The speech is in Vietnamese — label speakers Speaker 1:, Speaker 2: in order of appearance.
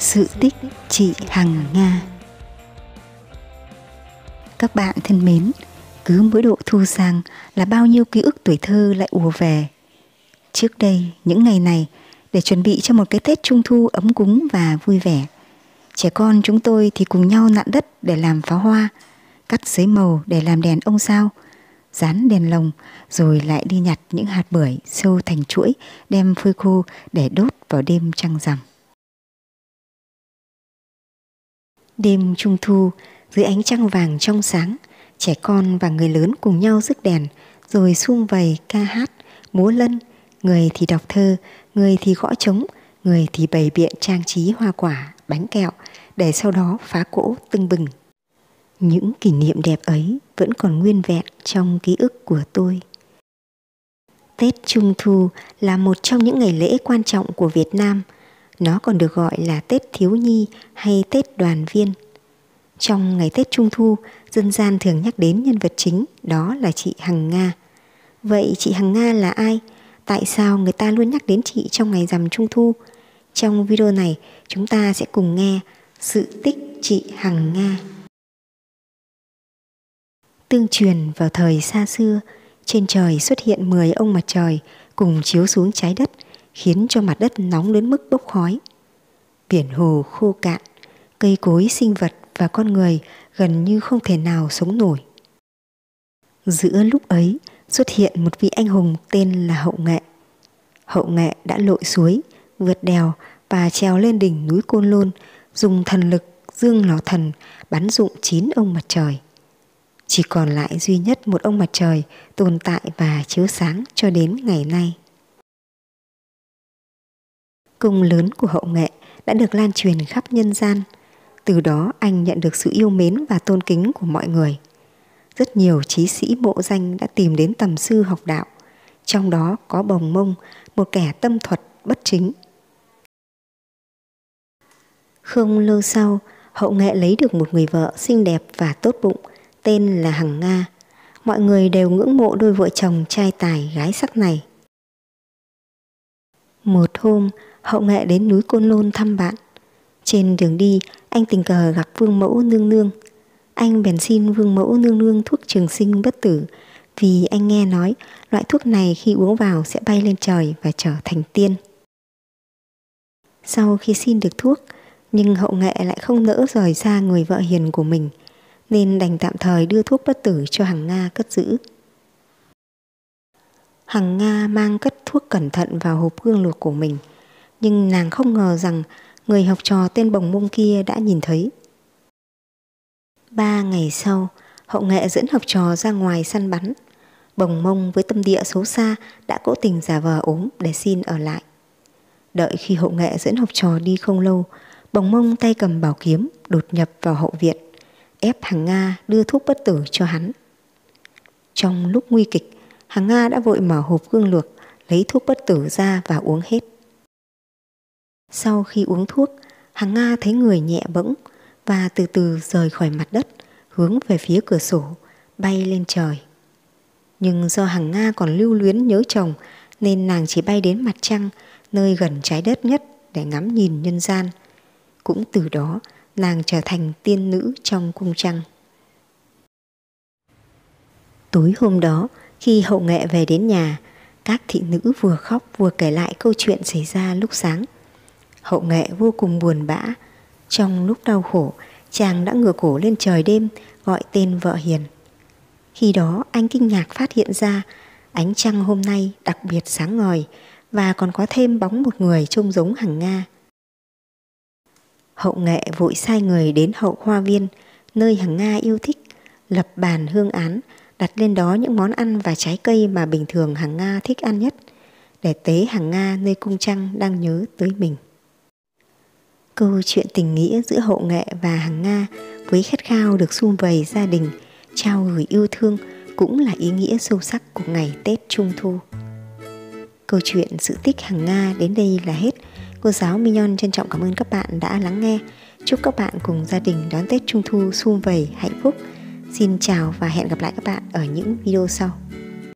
Speaker 1: Sự tích chị Hằng Nga. Các bạn thân mến, cứ mỗi độ thu sang là bao nhiêu ký ức tuổi thơ lại ùa về. Trước đây, những ngày này, để chuẩn bị cho một cái Tết Trung Thu ấm cúng và vui vẻ, trẻ con chúng tôi thì cùng nhau nặn đất để làm pháo hoa, cắt giấy màu để làm đèn ông sao, dán đèn lồng, rồi lại đi nhặt những hạt bưởi sâu thành chuỗi đem phơi khô để đốt vào đêm trăng rằm. Đêm Trung Thu, dưới ánh trăng vàng trong sáng, trẻ con và người lớn cùng nhau rước đèn, rồi sum vầy ca hát, múa lân, người thì đọc thơ, người thì gõ trống, người thì bày biện trang trí hoa quả, bánh kẹo, để sau đó phá cỗ tưng bừng. Những kỷ niệm đẹp ấy vẫn còn nguyên vẹn trong ký ức của tôi. Tết Trung Thu là một trong những ngày lễ quan trọng của Việt Nam. Nó còn được gọi là Tết Thiếu Nhi hay Tết Đoàn Viên. Trong ngày Tết Trung Thu, dân gian thường nhắc đến nhân vật chính, đó là chị Hằng Nga. Vậy chị Hằng Nga là ai? Tại sao người ta luôn nhắc đến chị trong ngày rằm Trung Thu? Trong video này, chúng ta sẽ cùng nghe sự tích chị Hằng Nga. Tương truyền vào thời xa xưa, trên trời xuất hiện 10 ông mặt trời cùng chiếu xuống trái đất, khiến cho mặt đất nóng đến mức bốc khói. Biển hồ khô cạn, cây cối sinh vật và con người gần như không thể nào sống nổi. Giữa lúc ấy xuất hiện một vị anh hùng tên là Hậu Nghệ. Hậu Nghệ đã lội suối, vượt đèo và trèo lên đỉnh núi Côn Lôn, dùng thần lực dương lò thần bắn dụng 9 ông mặt trời. Chỉ còn lại duy nhất một ông mặt trời tồn tại và chiếu sáng cho đến ngày nay. Công lớn của Hậu Nghệ đã được lan truyền khắp nhân gian. Từ đó anh nhận được sự yêu mến và tôn kính của mọi người. Rất nhiều trí sĩ mộ danh đã tìm đến tầm sư học đạo, trong đó có Bồng Mông, một kẻ tâm thuật bất chính. Không lâu sau, Hậu Nghệ lấy được một người vợ xinh đẹp và tốt bụng, tên là Hằng Nga. Mọi người đều ngưỡng mộ đôi vợ chồng trai tài gái sắc này. Một hôm, Hậu Nghệ đến núi Côn Lôn thăm bạn. Trên đường đi, anh tình cờ gặp Vương Mẫu Nương Nương. Anh bèn xin Vương Mẫu Nương Nương thuốc trường sinh bất tử, vì anh nghe nói loại thuốc này khi uống vào sẽ bay lên trời và trở thành tiên. Sau khi xin được thuốc, nhưng Hậu Nghệ lại không nỡ rời xa người vợ hiền của mình, nên đành tạm thời đưa thuốc bất tử cho Hằng Nga cất giữ. Hằng Nga mang cất thuốc cẩn thận vào hộp gương luộc của mình, nhưng nàng không ngờ rằng người học trò tên Bồng Mông kia đã nhìn thấy. 3 ngày sau, Hậu Nghệ dẫn học trò ra ngoài săn bắn. Bồng Mông với tâm địa xấu xa đã cố tình giả vờ ốm để xin ở lại. Đợi khi Hậu Nghệ dẫn học trò đi không lâu, Bồng Mông tay cầm bảo kiếm đột nhập vào hậu viện, ép Hằng Nga đưa thuốc bất tử cho hắn. Trong lúc nguy kịch, Hằng Nga đã vội mở hộp gương luộc, lấy thuốc bất tử ra và uống hết. Sau khi uống thuốc, Hằng Nga thấy người nhẹ bẫng và từ từ rời khỏi mặt đất, hướng về phía cửa sổ, bay lên trời. Nhưng do Hằng Nga còn lưu luyến nhớ chồng, nên nàng chỉ bay đến mặt trăng, nơi gần trái đất nhất, để ngắm nhìn nhân gian. Cũng từ đó, nàng trở thành tiên nữ trong cung trăng. Tối hôm đó, khi Hậu Nghệ về đến nhà, các thị nữ vừa khóc vừa kể lại câu chuyện xảy ra lúc sáng. Hậu Nghệ vô cùng buồn bã. Trong lúc đau khổ, chàng đã ngửa cổ lên trời đêm gọi tên vợ hiền. Khi đó anh kinh ngạc phát hiện ra ánh trăng hôm nay đặc biệt sáng ngời, và còn có thêm bóng một người trông giống Hằng Nga. Hậu Nghệ vội sai người đến hậu hoa viên, nơi Hằng Nga yêu thích, lập bàn hương án, đặt lên đó những món ăn và trái cây mà bình thường Hằng Nga thích ăn nhất, để tế Hằng Nga nơi cung trăng đang nhớ tới mình. Câu chuyện tình nghĩa giữa Hậu Nghệ và Hằng Nga với khát khao được sum vầy gia đình, trao gửi yêu thương cũng là ý nghĩa sâu sắc của ngày Tết Trung Thu. Câu chuyện sự tích Hằng Nga đến đây là hết. Cô giáo Mignon trân trọng cảm ơn các bạn đã lắng nghe. Chúc các bạn cùng gia đình đón Tết Trung Thu sum vầy hạnh phúc. Xin chào và hẹn gặp lại các bạn ở những video sau.